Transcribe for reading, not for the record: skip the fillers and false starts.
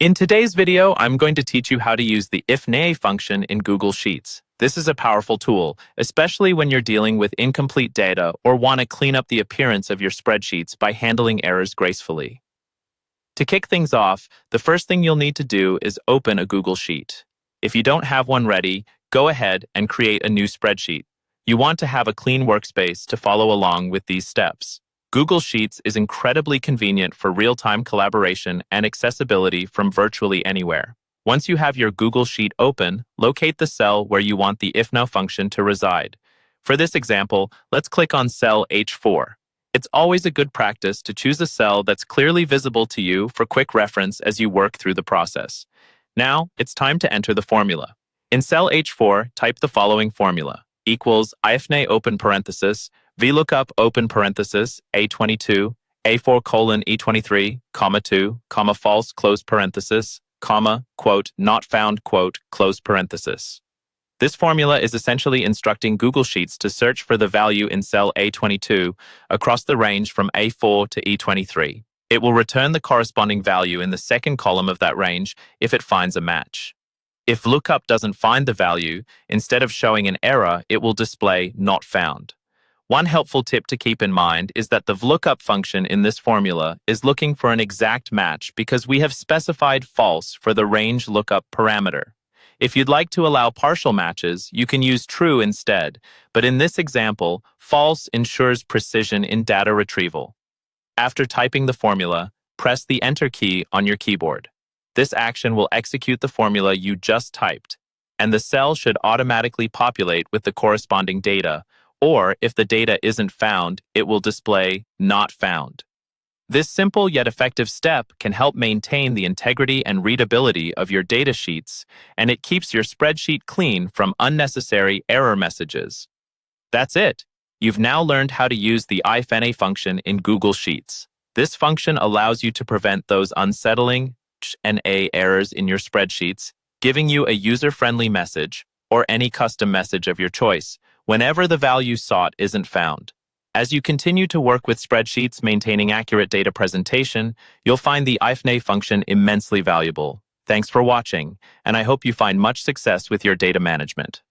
In today's video, I'm going to teach you how to use the IFNA function in Google Sheets. This is a powerful tool, especially when you're dealing with incomplete data or want to clean up the appearance of your spreadsheets by handling errors gracefully. To kick things off, the first thing you'll need to do is open a Google Sheet. If you don't have one ready, go ahead and create a new spreadsheet. You want to have a clean workspace to follow along with these steps. Google Sheets is incredibly convenient for real-time collaboration and accessibility from virtually anywhere. Once you have your Google Sheet open, locate the cell where you want the IFNA function to reside. For this example, let's click on cell H4. It's always a good practice to choose a cell that's clearly visible to you for quick reference as you work through the process. Now, it's time to enter the formula. In cell H4, type the following formula: equals IFNA open parenthesis, VLOOKUP open parenthesis, A22, A4 colon E23, comma 2, comma false, close parenthesis, comma, quote, not found, quote, close parenthesis. This formula is essentially instructing Google Sheets to search for the value in cell A22 across the range from A4 to E23. It will return the corresponding value in the second column of that range if it finds a match. If VLOOKUP doesn't find the value, instead of showing an error, it will display not found. One helpful tip to keep in mind is that the VLOOKUP function in this formula is looking for an exact match because we have specified false for the range lookup parameter. If you'd like to allow partial matches, you can use true instead, but in this example, false ensures precision in data retrieval. After typing the formula, press the Enter key on your keyboard. This action will execute the formula you just typed, and the cell should automatically populate with the corresponding data, or if the data isn't found, it will display not found. This simple yet effective step can help maintain the integrity and readability of your data sheets, and it keeps your spreadsheet clean from unnecessary error messages. That's it. You've now learned how to use the IFNA function in Google Sheets. This function allows you to prevent those unsettling IFNA errors in your spreadsheets, giving you a user-friendly message, or any custom message of your choice, whenever the value sought isn't found. As you continue to work with spreadsheets maintaining accurate data presentation, you'll find the IFNA function immensely valuable. Thanks for watching, and I hope you find much success with your data management.